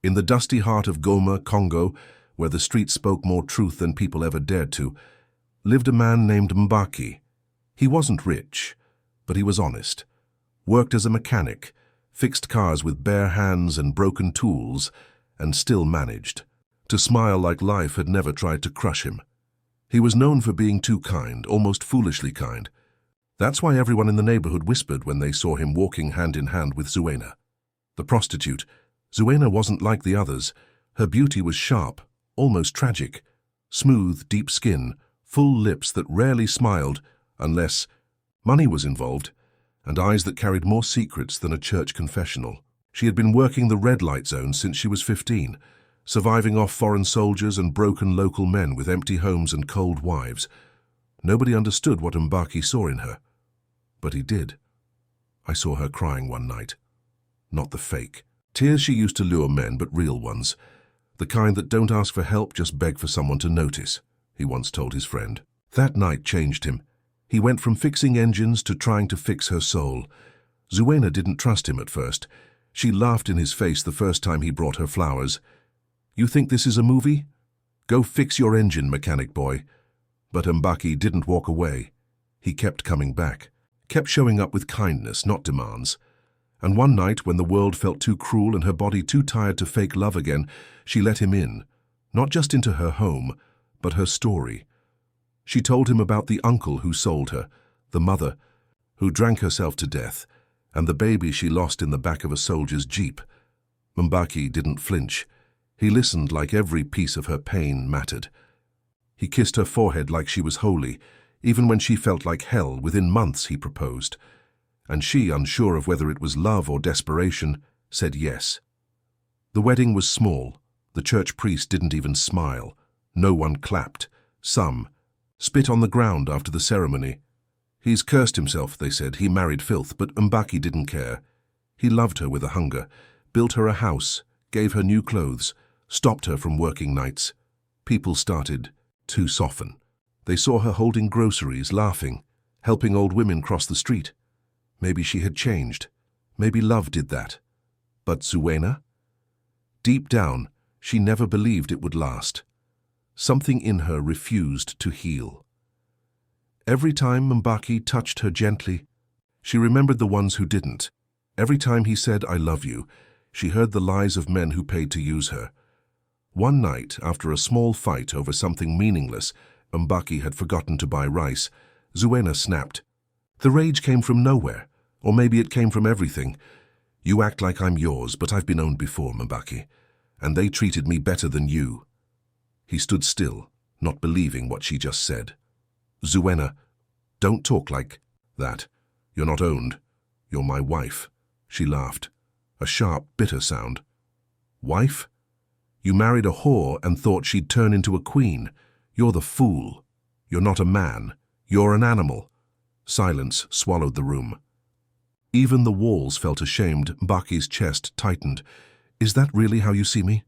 In the dusty heart of Goma, Congo, where the streets spoke more truth than people ever dared to, lived a man named Mbaki. He wasn't rich, but he was honest. Worked as a mechanic, fixed cars with bare hands and broken tools, and still managed to smile like life had never tried to crush him. He was known for being too kind, almost foolishly kind. That's why everyone in the neighborhood whispered when they saw him walking hand in hand with Zuena, the prostitute. Zuena wasn't like the others. Her beauty was sharp, almost tragic. Smooth, deep skin, full lips that rarely smiled unless money was involved, and eyes that carried more secrets than a church confessional. She had been working the red light zone since she was 15, surviving off foreign soldiers and broken local men with empty homes and cold wives. Nobody understood what Mbaki saw in her. But he did. I saw her crying one night. Not the fake tears she used to lure men, but real ones. The kind that don't ask for help, just beg for someone to notice, he once told his friend. That night changed him. He went from fixing engines to trying to fix her soul. Zuena didn't trust him at first. She laughed in his face the first time he brought her flowers. "You think this is a movie? Go fix your engine, mechanic boy." But Mbaki didn't walk away. He kept coming back, kept showing up with kindness, not demands. And one night, when the world felt too cruel and her body too tired to fake love again, she let him in, not just into her home, but her story. She told him about the uncle who sold her, the mother who drank herself to death, and the baby she lost in the back of a soldier's jeep. Mbaki didn't flinch. He listened like every piece of her pain mattered. He kissed her forehead like she was holy, even when she felt like hell. Within months he proposed. And she, unsure of whether it was love or desperation, said yes. The wedding was small. The church priest didn't even smile. No one clapped. Some spit on the ground after the ceremony. "He's cursed himself," they said. "He married filth." But Mbaki didn't care. He loved her with a hunger, built her a house, gave her new clothes, stopped her from working nights. People started to soften. They saw her holding groceries, laughing, helping old women cross the street. Maybe she had changed. Maybe love did that. But Zuena? Deep down, she never believed it would last. Something in her refused to heal. Every time Mbaki touched her gently, she remembered the ones who didn't. Every time he said, "I love you," she heard the lies of men who paid to use her. One night, after a small fight over something meaningless, Mbaki had forgotten to buy rice. Zuena snapped. The rage came from nowhere, or maybe it came from everything. "You act like I'm yours, but I've been owned before, Mbaki, and they treated me better than you." He stood still, not believing what she just said. "Zuena, don't talk like that. You're not owned. You're my wife." She laughed, a sharp, bitter sound. "Wife? You married a whore and thought she'd turn into a queen. You're the fool. You're not a man. You're an animal." Silence swallowed the room. Even the walls felt ashamed. Mbaki's chest tightened. "Is that really how you see me?"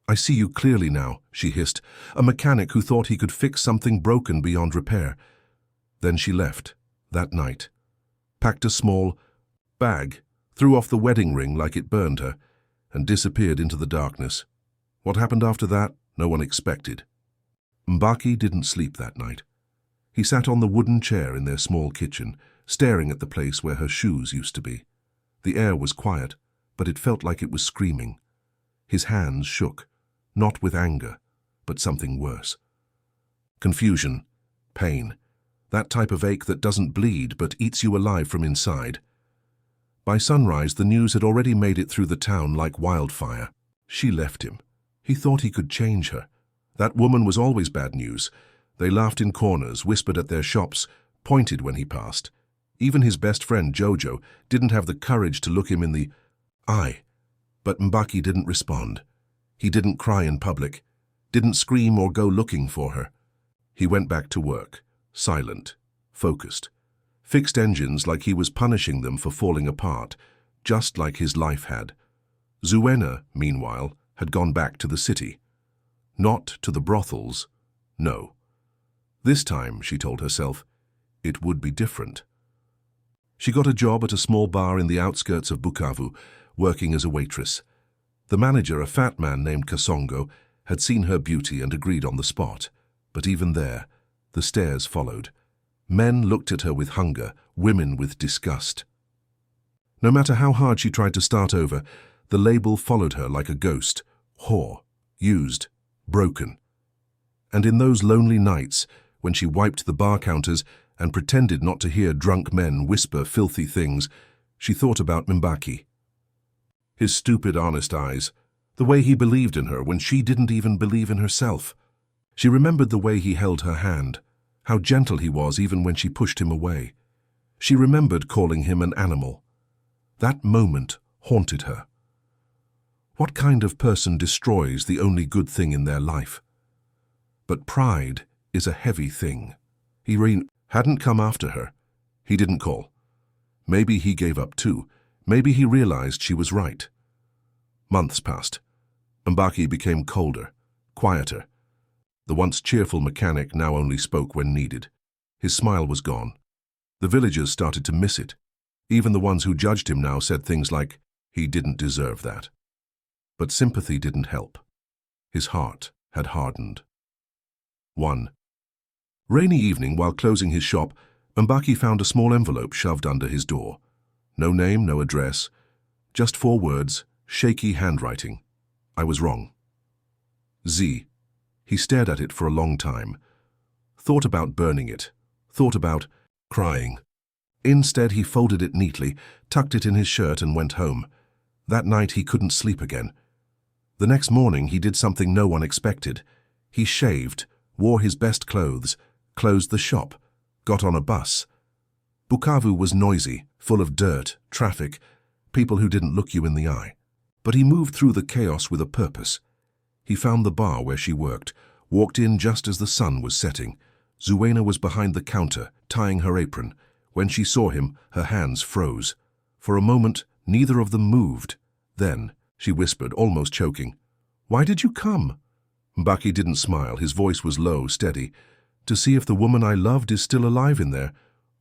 "I see you clearly now," she hissed. "A mechanic who thought he could fix something broken beyond repair." Then she left, that night. Packed a small bag, threw off the wedding ring like it burned her, and disappeared into the darkness. What happened after that, no one expected. Mbaki didn't sleep that night. He sat on the wooden chair in their small kitchen, staring at the place where her shoes used to be. The air was quiet, but it felt like it was screaming. His hands shook, not with anger, but something worse. Confusion, pain, that type of ache that doesn't bleed but eats you alive from inside. By sunrise, the news had already made it through the town like wildfire. She left him. He thought he could change her. That woman was always bad news. They laughed in corners, whispered at their shops, pointed when he passed. Even his best friend, Jojo, didn't have the courage to look him in the eye. But Mbaki didn't respond. He didn't cry in public, didn't scream or go looking for her. He went back to work, silent, focused. Fixed engines like he was punishing them for falling apart, just like his life had. Zuena, meanwhile, had gone back to the city. Not to the brothels, no. This time, she told herself, it would be different. She got a job at a small bar in the outskirts of Bukavu, working as a waitress. The manager, a fat man named Kasongo, had seen her beauty and agreed on the spot. But even there, the stares followed. Men looked at her with hunger, women with disgust. No matter how hard she tried to start over, the label followed her like a ghost. Whore, used, broken. And in those lonely nights, when she wiped the bar counters and pretended not to hear drunk men whisper filthy things, she thought about Mbaki. His stupid, honest eyes, the way he believed in her when she didn't even believe in herself. She remembered the way he held her hand, how gentle he was even when she pushed him away. She remembered calling him an animal. That moment haunted her. What kind of person destroys the only good thing in their life? But pride is a heavy thing. He hadn't come after her. He didn't call. Maybe he gave up too. Maybe he realized she was right. Months passed. Mbaki became colder, quieter. The once cheerful mechanic now only spoke when needed. His smile was gone. The villagers started to miss it. Even the ones who judged him now said things like, he didn't deserve that. But sympathy didn't help. His heart had hardened. 1. Rainy evening, while closing his shop, Mbaki found a small envelope shoved under his door. No name, no address, just 4 words, shaky handwriting. I was wrong. Z. He stared at it for a long time. Thought about burning it. Thought about crying. Instead, he folded it neatly, tucked it in his shirt and went home. That night, he couldn't sleep again. The next morning, he did something no one expected. He shaved, wore his best clothes, closed the shop, got on a bus. Bukavu was noisy, full of dirt, traffic, people who didn't look you in the eye. But he moved through the chaos with a purpose. He found the bar where she worked, walked in just as the sun was setting. Zuena was behind the counter, tying her apron. When she saw him, her hands froze. For a moment, neither of them moved. Then, she whispered, almost choking, "Why did you come?" Mbaki didn't smile. His voice was low, steady. "To see if the woman I loved is still alive in there,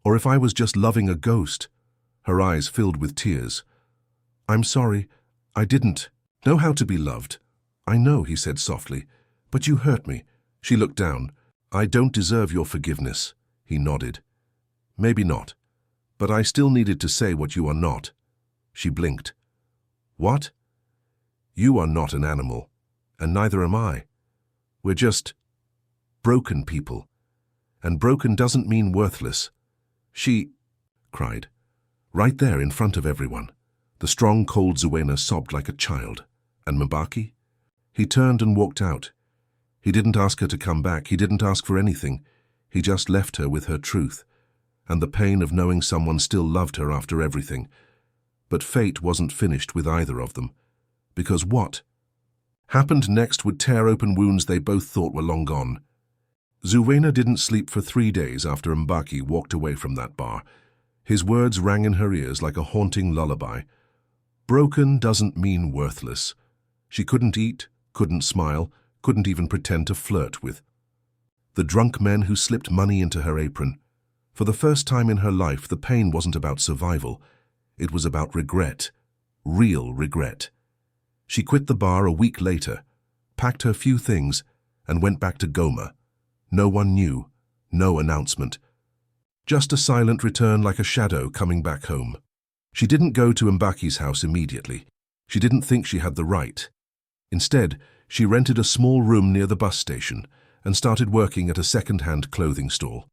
or if I was just loving a ghost." Her eyes filled with tears. "I'm sorry. I didn't know how to be loved." "I know," he said softly, "but you hurt me." She looked down. "I don't deserve your forgiveness." He nodded. "Maybe not, but I still needed to say what you are not." She blinked. "What?" "You are not an animal, and neither am I. We're just broken people, and broken doesn't mean worthless." She cried, right there in front of everyone. The strong, cold Zuena sobbed like a child. And Mbaki? He turned and walked out. He didn't ask her to come back. He didn't ask for anything. He just left her with her truth, and the pain of knowing someone still loved her after everything. But fate wasn't finished with either of them, because what happened next would tear open wounds they both thought were long gone. Zuena didn't sleep for 3 days after Mbaki walked away from that bar. His words rang in her ears like a haunting lullaby. Broken doesn't mean worthless. She couldn't eat, couldn't smile, couldn't even pretend to flirt with the drunk men who slipped money into her apron. For the first time in her life, the pain wasn't about survival. It was about regret, real regret. She quit the bar a week later, packed her few things, and went back to Goma. No one knew, no announcement. Just a silent return like a shadow coming back home. She didn't go to Mbaki's house immediately. She didn't think she had the right. Instead, she rented a small room near the bus station and started working at a second-hand clothing stall.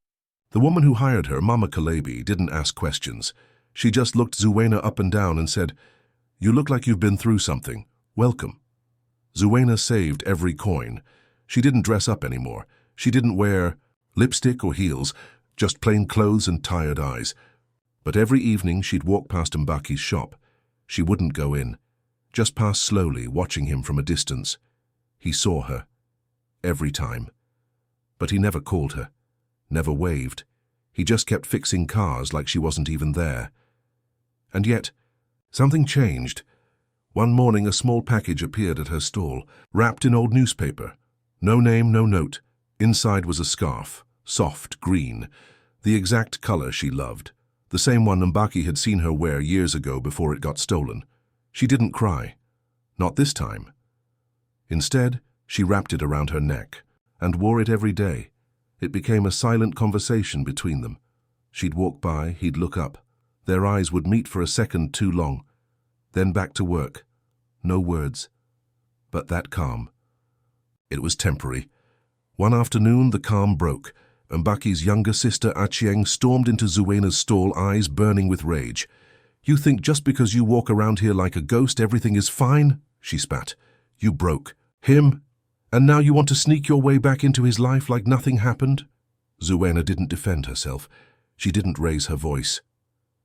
The woman who hired her, Mama Kalebi, didn't ask questions. She just looked Zuena up and down and said, "You look like you've been through something. Welcome." Zuena saved every coin. She didn't dress up anymore. She didn't wear lipstick or heels, just plain clothes and tired eyes. But every evening she'd walk past Mbaki's shop. She wouldn't go in, just pass slowly, watching him from a distance. He saw her, every time. But he never called her, never waved. He just kept fixing cars like she wasn't even there. And yet, something changed. One morning a small package appeared at her stall, wrapped in old newspaper. No name, no note. Inside was a scarf, soft green, the exact color she loved, the same one Mbaki had seen her wear years ago before it got stolen. She didn't cry. Not this time. Instead, she wrapped it around her neck and wore it every day. It became a silent conversation between them. She'd walk by, he'd look up. Their eyes would meet for a second too long. Then back to work. No words. But that calm. It was temporary. One afternoon, the calm broke. Mbaki's younger sister, Achieng, stormed into Zuena's stall, eyes burning with rage. "You think just because you walk around here like a ghost, everything is fine?" she spat. "You broke him, and now you want to sneak your way back into his life like nothing happened?" Zuena didn't defend herself. She didn't raise her voice.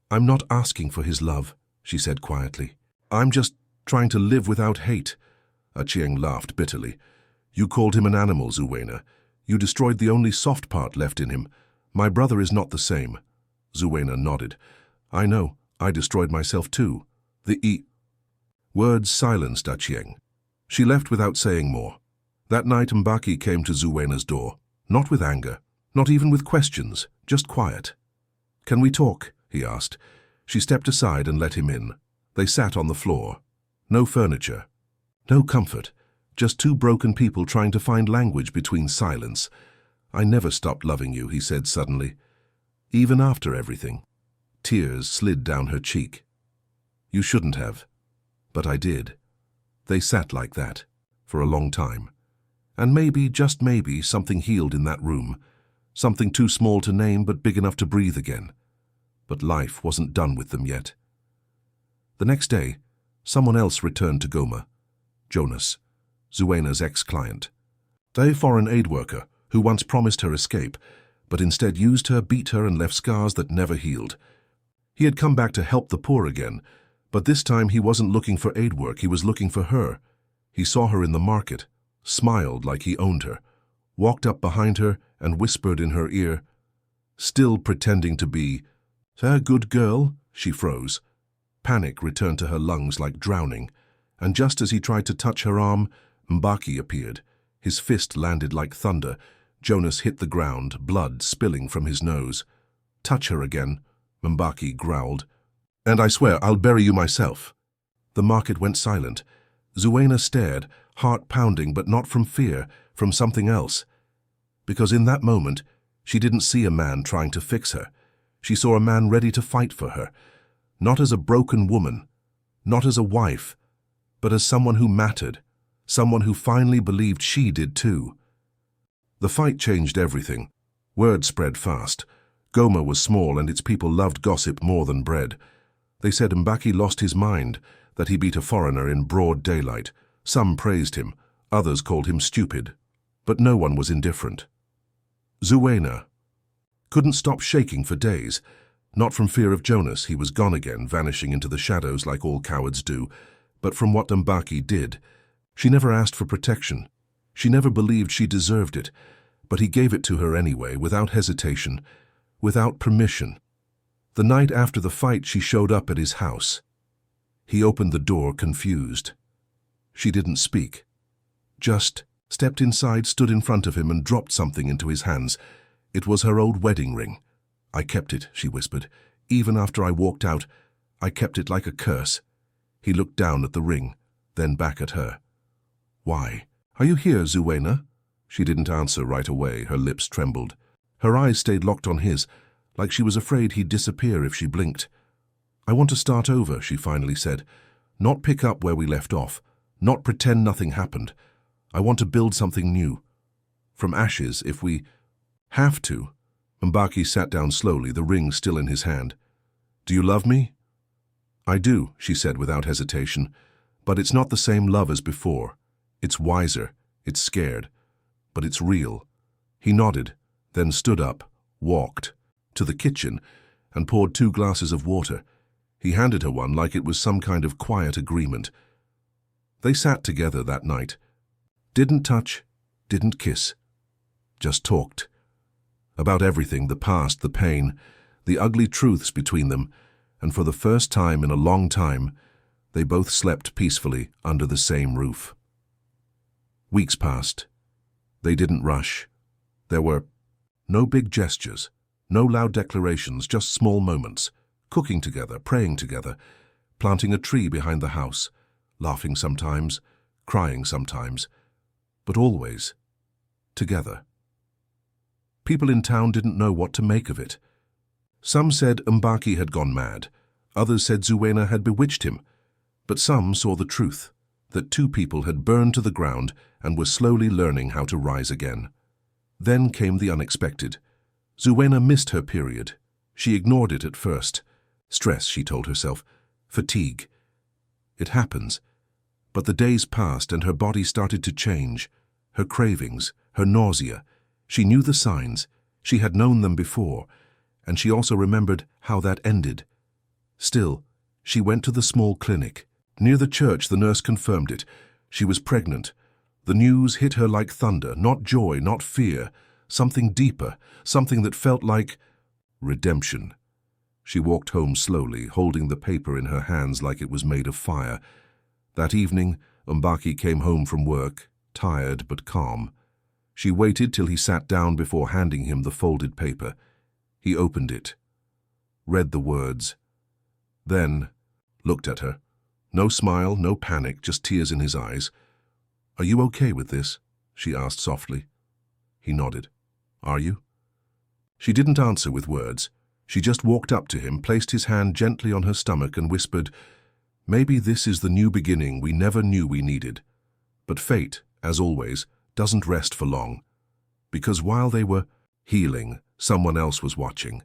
"I'm not asking for his love," she said quietly. "I'm just trying to live without hate." Achieng laughed bitterly. "You called him an animal, Zuena. You destroyed the only soft part left in him. My brother is not the same." Zuena nodded. "I know. I destroyed myself too." Words silenced Achieng. She left without saying more. That night Mbaki came to Zuena's door, not with anger, not even with questions, just quiet. "Can we talk?" he asked. She stepped aside and let him in. They sat on the floor. No furniture. No comfort. Just two broken people trying to find language between silence. "I never stopped loving you," he said suddenly. "Even after everything." Tears slid down her cheek. "You shouldn't have. But I did." They sat like that, for a long time. And maybe, just maybe, something healed in that room. Something too small to name, but big enough to breathe again. But life wasn't done with them yet. The next day, someone else returned to Goma. Jonas, Zuena's ex-client. A foreign aid worker who once promised her escape, but instead used her, beat her, and left scars that never healed. He had come back to help the poor again, but this time he wasn't looking for aid work, he was looking for her. He saw her in the market, smiled like he owned her, walked up behind her and whispered in her ear, still pretending to be a good girl. She froze. Panic returned to her lungs like drowning, and just as he tried to touch her arm, Mbaki appeared. His fist landed like thunder. Jonas hit the ground, blood spilling from his nose. "Touch her again," Mbaki growled. "And I swear I'll bury you myself." The market went silent. Zuena stared, heart pounding, but not from fear, from something else. Because in that moment, she didn't see a man trying to fix her. She saw a man ready to fight for her. Not as a broken woman, not as a wife, but as someone who mattered, someone who finally believed she did too. The fight changed everything. Word spread fast. Goma was small and its people loved gossip more than bread. They said Mbaki lost his mind, that he beat a foreigner in broad daylight. Some praised him, others called him stupid. But no one was indifferent. Zuena couldn't stop shaking for days. Not from fear of Jonas, he was gone again, vanishing into the shadows like all cowards do, but from what Mbaki did. She never asked for protection. She never believed she deserved it, but he gave it to her anyway, without hesitation, without permission. The night after the fight, she showed up at his house. He opened the door, confused. She didn't speak. Just stepped inside, stood in front of him, and dropped something into his hands. It was her old wedding ring. "I kept it," she whispered. "Even after I walked out, I kept it like a curse." He looked down at the ring, then back at her. "Why? Are you here, Zuena?" She didn't answer right away. Her lips trembled. Her eyes stayed locked on his, like she was afraid he'd disappear if she blinked. "I want to start over," she finally said. "Not pick up where we left off. Not pretend nothing happened. I want to build something new. From ashes, if we have to." Mbaki sat down slowly, the ring still in his hand. "Do you love me?" "I do," she said without hesitation. "But it's not the same love as before. It's wiser, it's scared, but it's real." He nodded, then stood up, walked to the kitchen, and poured 2 glasses of water. He handed her one like it was some kind of quiet agreement. They sat together that night. Didn't touch, didn't kiss. Just talked. About everything, the past, the pain, the ugly truths between them, and for the first time in a long time, they both slept peacefully under the same roof. Weeks passed. They didn't rush. There were no big gestures, no loud declarations, just small moments, cooking together, praying together, planting a tree behind the house, laughing sometimes, crying sometimes, but always together. People in town didn't know what to make of it. Some said Mbaki had gone mad, others said Zuena had bewitched him, but some saw the truth, that two people had burned to the ground and were slowly learning how to rise again. Then came the unexpected. Zuena missed her period. She ignored it at first. Stress, she told herself. Fatigue. It happens. But the days passed and her body started to change. Her cravings, her nausea. She knew the signs. She had known them before. And she also remembered how that ended. Still, she went to the small clinic. Near the church, the nurse confirmed it. She was pregnant. The news hit her like thunder, not joy, not fear. Something deeper, something that felt like redemption. She walked home slowly, holding the paper in her hands like it was made of fire. That evening, Mbaki came home from work, tired but calm. She waited till he sat down before handing him the folded paper. He opened it, read the words, then looked at her. No smile, no panic, just tears in his eyes. "Are you okay with this?" she asked softly. He nodded. "Are you?" She didn't answer with words. She just walked up to him, placed his hand gently on her stomach and whispered, "Maybe this is the new beginning we never knew we needed." But fate, as always, doesn't rest for long. Because while they were healing, someone else was watching.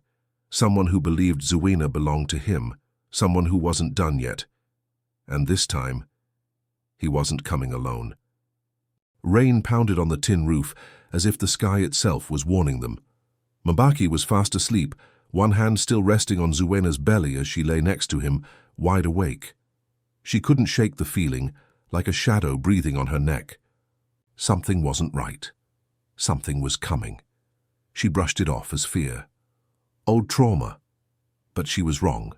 Someone who believed Zuena belonged to him. Someone who wasn't done yet. And this time, he wasn't coming alone. Rain pounded on the tin roof as if the sky itself was warning them. Mbaki was fast asleep, one hand still resting on Zuena's belly as she lay next to him, wide awake. She couldn't shake the feeling, like a shadow breathing on her neck. Something wasn't right. Something was coming. She brushed it off as fear. Old trauma. But she was wrong.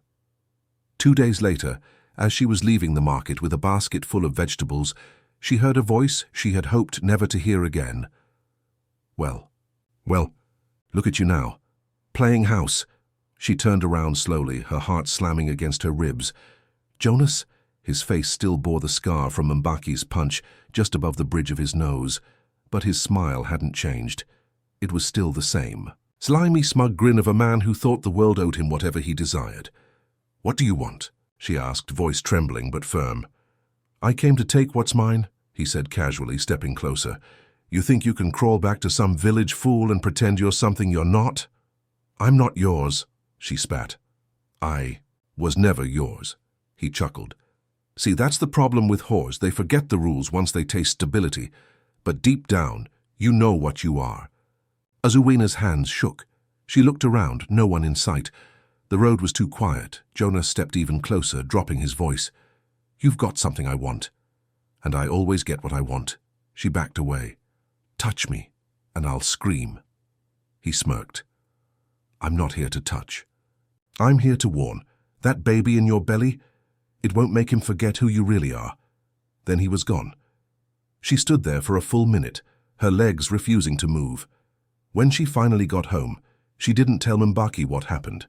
2 days later, as she was leaving the market with a basket full of vegetables, she heard a voice she had hoped never to hear again. Well, look at you now. Playing house." She turned around slowly, her heart slamming against her ribs. "Jonas?" His face still bore the scar from Mbaki's punch just above the bridge of his nose, but his smile hadn't changed. It was still the same. Slimy, smug grin of a man who thought the world owed him whatever he desired. "What do you want?" she asked, voice trembling but firm. "I came to take what's mine," he said casually, stepping closer. "You think you can crawl back to some village fool and pretend you're something you're not?" "I'm not yours," she spat. "I was never yours," he chuckled. "See, that's the problem with whores. They forget the rules once they taste stability. But deep down, you know what you are." Zuena's hands shook. She looked around, no one in sight. The road was too quiet. Jonas stepped even closer, dropping his voice. "You've got something I want. And I always get what I want." She backed away. "Touch me, and I'll scream." He smirked. "I'm not here to touch. I'm here to warn. That baby in your belly, it won't make him forget who you really are." Then he was gone. She stood there for a full minute, her legs refusing to move. When she finally got home, she didn't tell Mbaki what happened.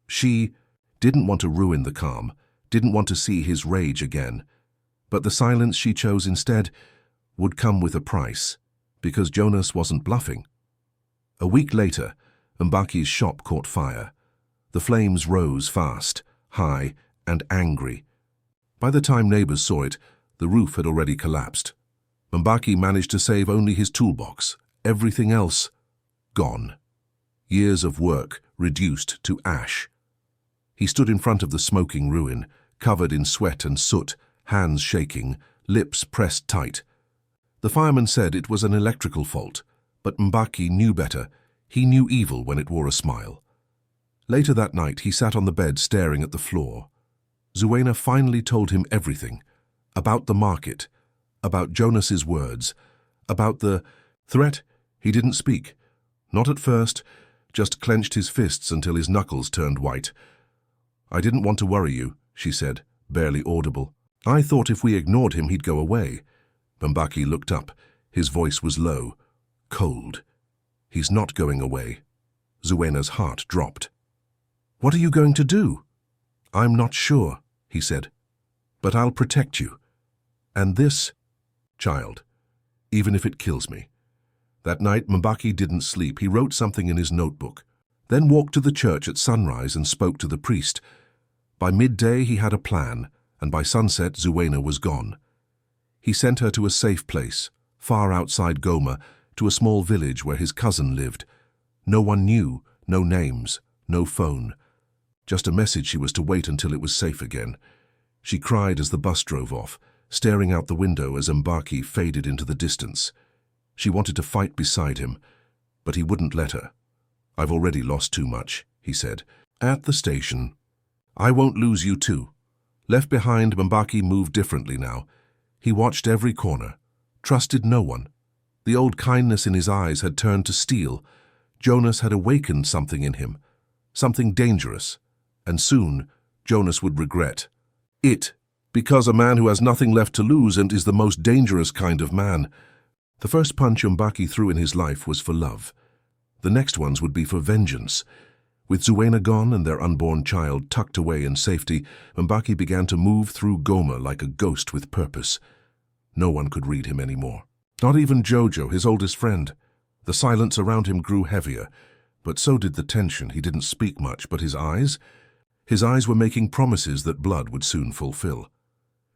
She didn't want to ruin the calm, didn't want to see his rage again. But the silence she chose instead would come with a price, because Jonas wasn't bluffing. A week later, Mbaki's shop caught fire. The flames rose fast, high, and angry. By the time neighbors saw it, the roof had already collapsed. Mbaki managed to save only his toolbox. Everything else, gone. Years of work reduced to ash. He stood in front of the smoking ruin, covered in sweat and soot, hands shaking, lips pressed tight. The fireman said it was an electrical fault, but Mbaki knew better. He knew evil when it wore a smile. Later that night, he sat on the bed staring at the floor. Zuena finally told him everything. About the market, about Jonas's words, about the threat. He didn't speak. Not at first, just clenched his fists until his knuckles turned white. "I didn't want to worry you," she said, barely audible. "I thought if we ignored him, he'd go away." Mbaki looked up. His voice was low, cold. "He's not going away." Zuena's heart dropped. "What are you going to do?" "I'm not sure," he said. "But I'll protect you. And this, child, even if it kills me. That night, Mbaki didn't sleep. He wrote something in his notebook, then walked to the church at sunrise and spoke to the priest. By midday, he had a plan, and by sunset, Zuena was gone. He sent her to a safe place, far outside Goma, to a small village where his cousin lived. No one knew, no names, no phone. Just a message she was to wait until it was safe again. She cried as the bus drove off, staring out the window as Mbaki faded into the distance. She wanted to fight beside him, but he wouldn't let her. "I've already lost too much," he said. At the station, "I won't lose you too." Left behind, Mbaki moved differently now. He watched every corner, trusted no one. The old kindness in his eyes had turned to steel. Jonas had awakened something in him, something dangerous, and soon Jonas would regret it, because a man who has nothing left to lose and is the most dangerous kind of man. The first punch Mbaki threw in his life was for love. The next ones would be for vengeance. With Zuena gone and their unborn child tucked away in safety, Mbaki began to move through Goma like a ghost with purpose. No one could read him anymore. Not even Jojo, his oldest friend. The silence around him grew heavier, but so did the tension. He didn't speak much, but his eyes were making promises that blood would soon fulfill.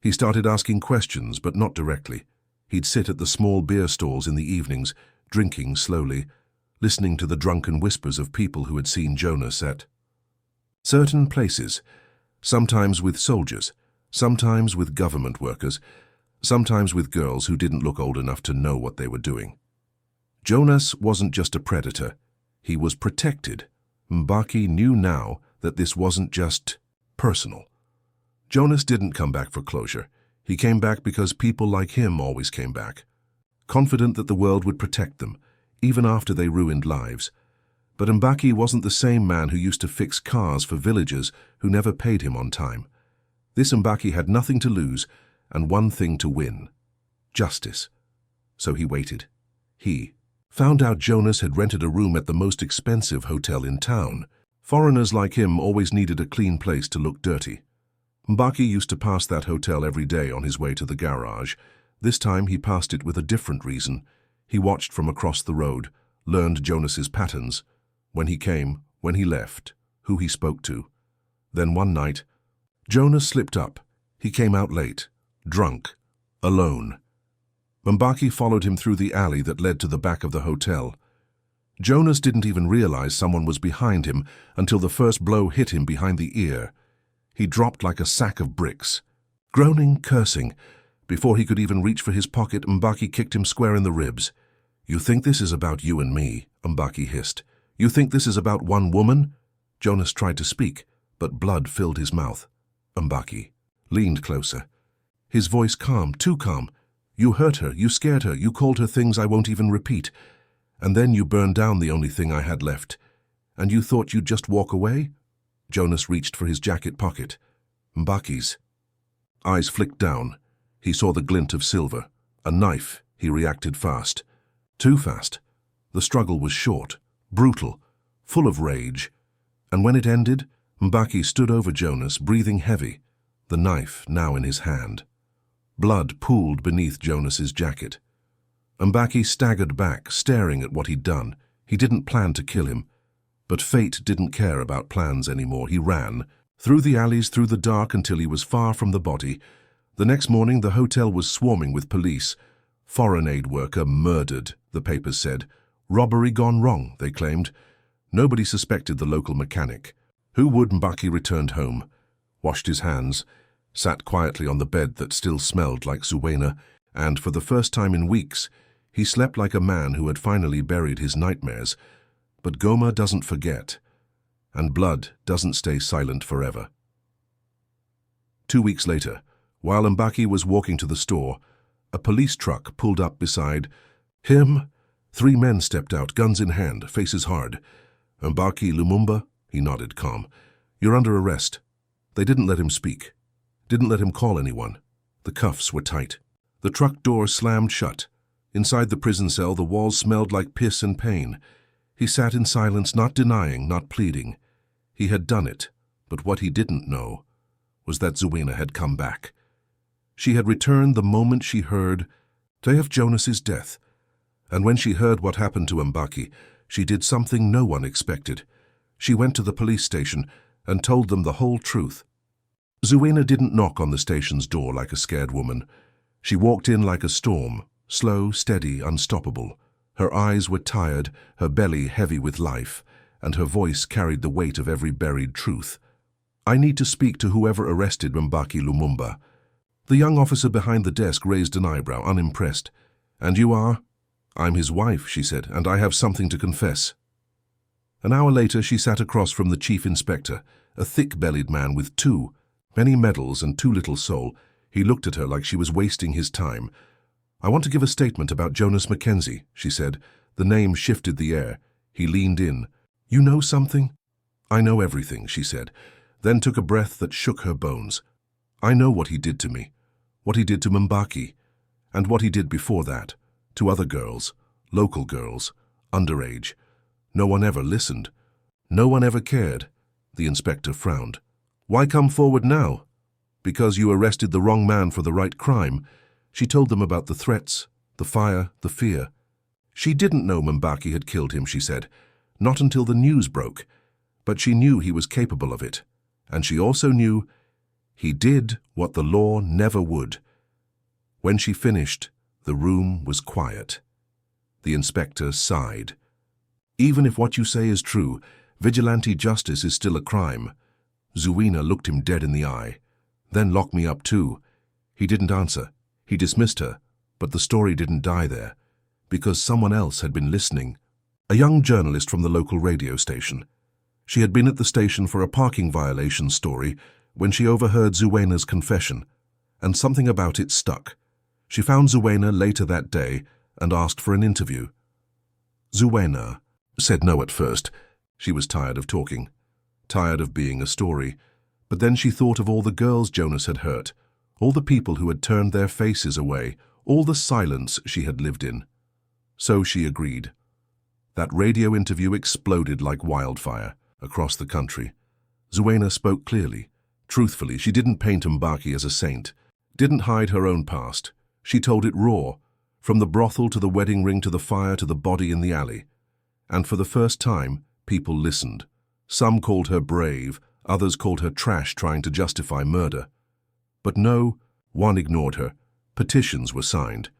He started asking questions, but not directly. He'd sit at the small beer stalls in the evenings, drinking slowly, listening to the drunken whispers of people who had seen Jonas at certain places, sometimes with soldiers, sometimes with government workers, sometimes with girls who didn't look old enough to know what they were doing. Jonas wasn't just a predator. He was protected. Mbaki knew now that this wasn't just personal. Jonas didn't come back for closure. He came back because people like him always came back, confident that the world would protect them, even after they ruined lives. But Mbaki wasn't the same man who used to fix cars for villagers who never paid him on time. This Mbaki had nothing to lose and one thing to win: justice. So he waited. He found out Jonas had rented a room at the most expensive hotel in town. Foreigners like him always needed a clean place to look dirty. Mbaki used to pass that hotel every day on his way to the garage. This time he passed it with a different reason. He watched from across the road, learned Jonas's patterns, when he came, when he left, who he spoke to. Then one night, Jonas slipped up. He came out late, drunk, alone. Mbaki followed him through the alley that led to the back of the hotel. Jonas didn't even realize someone was behind him until the first blow hit him behind the ear. He dropped like a sack of bricks, groaning, cursing. Before he could even reach for his pocket, Mbaki kicked him square in the ribs. "You think this is about you and me?" Mbaki hissed. "You think this is about one woman?" Jonas tried to speak, but blood filled his mouth. Mbaki leaned closer, his voice calm, too calm. "You hurt her, you scared her, you called her things I won't even repeat. And then you burned down the only thing I had left. And you thought you'd just walk away?" Jonas reached for his jacket pocket. Mbaki's eyes flicked down. He saw the glint of silver. A knife. He reacted fast. Too fast. The struggle was short, brutal, full of rage. And when it ended, Mbaki stood over Jonas, breathing heavy, the knife now in his hand. Blood pooled beneath Jonas's jacket. Mbaki staggered back, staring at what he'd done. He didn't plan to kill him. But fate didn't care about plans anymore. He ran, through the alleys, through the dark, until he was far from the body. The next morning, the hotel was swarming with police. "Foreign aid worker murdered," the papers said. "Robbery gone wrong," they claimed. Nobody suspected the local mechanic. Who would? Mbaki returned home, washed his hands, sat quietly on the bed that still smelled like Zuena, and for the first time in weeks, he slept like a man who had finally buried his nightmares. But Goma doesn't forget, and blood doesn't stay silent forever. 2 weeks later, while Mbaki was walking to the store, a police truck pulled up beside him. 3 men stepped out, guns in hand, faces hard. "Mbaki Lumumba?" He nodded, calm. "You're under arrest." They didn't let him speak, didn't let him call anyone. The cuffs were tight. The truck door slammed shut. Inside the prison cell, the walls smelled like piss and pain. He sat in silence, not denying, not pleading. He had done it, but what he didn't know was that Zuena had come back. She had returned the moment she heard day of Jonas's death, and when she heard what happened to Mbaki, she did something no one expected. She went to the police station and told them the whole truth. Zuena didn't knock on the station's door like a scared woman. She walked in like a storm, slow, steady, unstoppable. Her eyes were tired, her belly heavy with life, and her voice carried the weight of every buried truth. "I need to speak to whoever arrested Mbaki Lumumba." The young officer behind the desk raised an eyebrow, unimpressed. "And you are?" "I'm his wife," she said, "and I have something to confess." An hour later, she sat across from the chief inspector, a thick-bellied man with many medals and too little soul. He looked at her like she was wasting his time. "I want to give a statement about Jonas Mackenzie," she said. The name shifted the air. He leaned in. "You know something?" "I know everything," she said, then took a breath that shook her bones. "I know what he did to me, what he did to Mbaki, and what he did before that, to other girls, local girls, underage. No one ever listened. No one ever cared." The inspector frowned. "Why come forward now?" "Because you arrested the wrong man for the right crime." She told them about the threats, the fire, the fear. She didn't know Mbaki had killed him, she said, not until the news broke. But she knew he was capable of it. And she also knew he did what the law never would. When she finished, the room was quiet. The inspector sighed. "Even if what you say is true, vigilante justice is still a crime." Zuena looked him dead in the eye. "Then lock me up too." He didn't answer. He dismissed her, but the story didn't die there, because someone else had been listening. A young journalist from the local radio station. She had been at the station for a parking violation story when she overheard Zuena's confession, and something about it stuck. She found Zuena later that day and asked for an interview. Zuena said no at first. She was tired of talking, tired of being a story. But then she thought of all the girls Jonas had hurt, all the people who had turned their faces away, all the silence she had lived in. So she agreed. That radio interview exploded like wildfire across the country. Zuena spoke clearly, truthfully. She didn't paint Mbaki as a saint, didn't hide her own past. She told it raw, from the brothel to the wedding ring to the fire to the body in the alley. And for the first time, people listened. Some called her brave, others called her trash trying to justify murder. But no, one ignored her. Petitions were signed.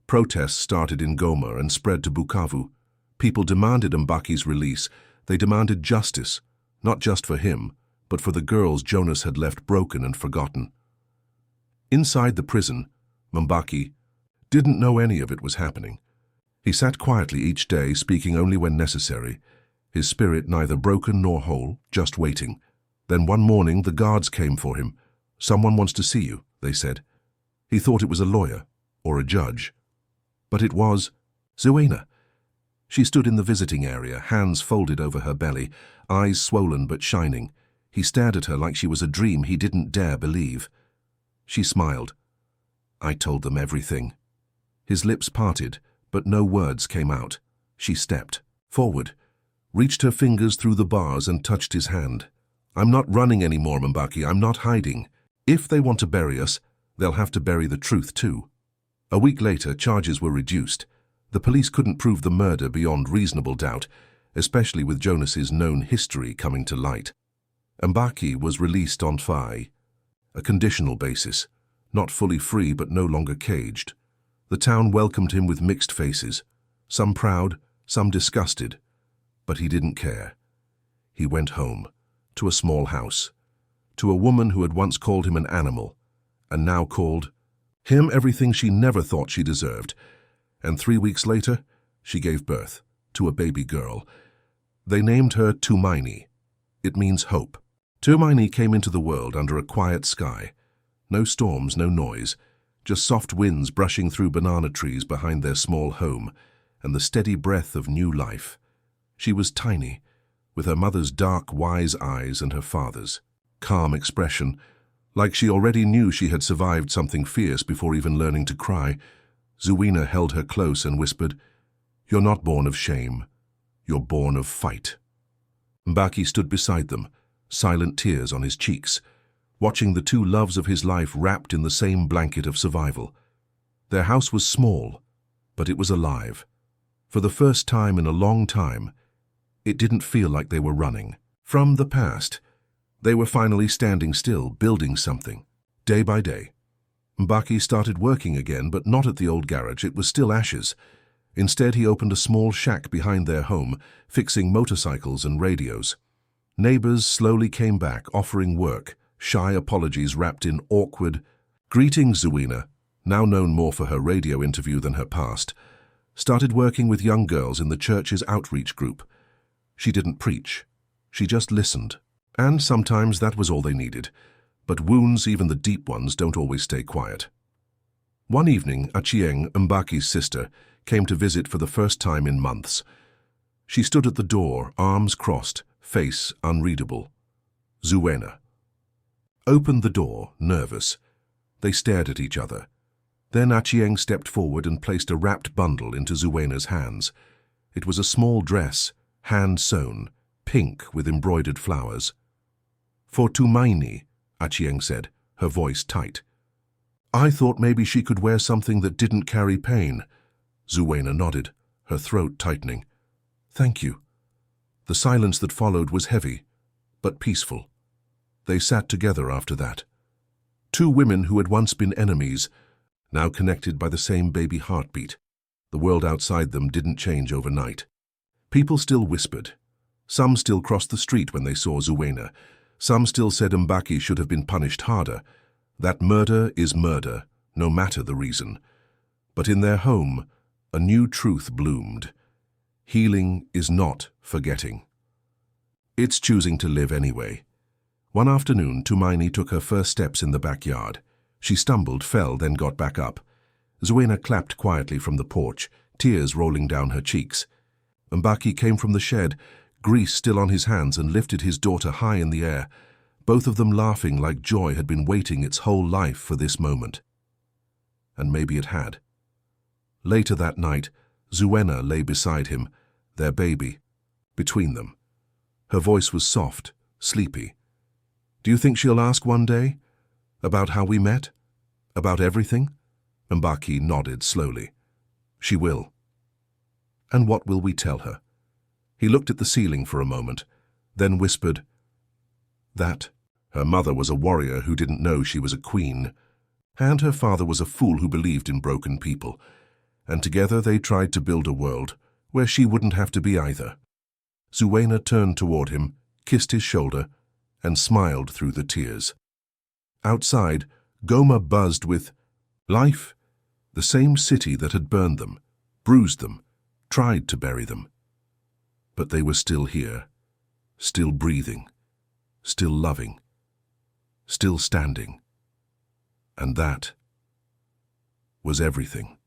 Protests started in Goma and spread to Bukavu. People demanded Mbaki's release. They demanded justice, not just for him, but for the girls Jonas had left broken and forgotten. Inside the prison, Mbaki didn't know any of it was happening. He sat quietly each day, speaking only when necessary, his spirit neither broken nor whole, just waiting. Then one morning the guards came for him. "Someone wants to see you," they said. He thought it was a lawyer or a judge. But it was Zuena. She stood in the visiting area, hands folded over her belly, eyes swollen but shining. He stared at her like she was a dream he didn't dare believe. She smiled. "I told them everything." His lips parted, but no words came out. She stepped forward, reached her fingers through the bars and touched his hand. "I'm not running anymore, Mbaki. I'm not hiding. If they want to bury us, they'll have to bury the truth too." A week later, charges were reduced. The police couldn't prove the murder beyond reasonable doubt, especially with Jonas's known history coming to light. Mbaki was released on a conditional basis, not fully free but no longer caged. The town welcomed him with mixed faces, some proud, some disgusted. But he didn't care. He went home, to a small house, to a woman who had once called him an animal, and now called him everything she never thought she deserved. And 3 weeks later, she gave birth to a baby girl. They named her Tumaini. It means hope. Tumaini came into the world under a quiet sky. No storms, no noise, just soft winds brushing through banana trees behind their small home, and the steady breath of new life. She was tiny, with her mother's dark, wise eyes and her father's calm expression, like she already knew she had survived something fierce before even learning to cry. Zuena held her close and whispered, "You're not born of shame. You're born of fight." Mbaki stood beside them, silent tears on his cheeks. watching the two loves of his life wrapped in the same blanket of survival. Their house was small, but it was alive. For the first time in a long time, it didn't feel like they were running from the past. They were finally standing still, building something, day by day. Mbaki started working again, but not at the old garage. It was still ashes. Instead, he opened a small shack behind their home, fixing motorcycles and radios. Neighbors slowly came back, offering work, shy apologies wrapped in awkward greetings. Zuena, now known more for her radio interview than her past, started working with young girls in the church's outreach group. She didn't preach. She just listened. And sometimes that was all they needed. But wounds, even the deep ones, don't always stay quiet. One evening, Achieng, Mbaki's sister, came to visit for the first time in months. She stood at the door, arms crossed, face unreadable. Zuena opened the door, nervous. They stared at each other. Then Achieng stepped forward and placed a wrapped bundle into Zuena's hands. It was a small dress, hand-sewn, pink with embroidered flowers. "For Tumaini," Achieng said, her voice tight. "I thought maybe she could wear something that didn't carry pain." Zuena nodded, her throat tightening. "Thank you." The silence that followed was heavy, but peaceful. They sat together after that. Two women who had once been enemies, now connected by the same baby heartbeat. The world outside them didn't change overnight. People still whispered. Some still crossed the street when they saw Zuena. Some still said Mbaki should have been punished harder. That murder is murder, no matter the reason. But in their home, a new truth bloomed. Healing is not forgetting. It's choosing to live anyway. One afternoon, Tumaini took her first steps in the backyard. She stumbled, fell, then got back up. Zuena clapped quietly from the porch, tears rolling down her cheeks. Mbaki came from the shed, grease still on his hands, and lifted his daughter high in the air, both of them laughing like joy had been waiting its whole life for this moment. And maybe it had. Later that night, Zuena lay beside him, their baby, between them. Her voice was soft, sleepy. "Do you think she'll ask one day? About how we met? About everything?" Mbaki nodded slowly. "She will." "And what will we tell her?" He looked at the ceiling for a moment, then whispered, "That her mother was a warrior who didn't know she was a queen, and her father was a fool who believed in broken people, and together they tried to build a world where she wouldn't have to be either." Zuena turned toward him, kissed his shoulder, and smiled through the tears. Outside, Goma buzzed with life, the same city that had burned them, bruised them, tried to bury them. But they were still here, still breathing, still loving, still standing. And that was everything.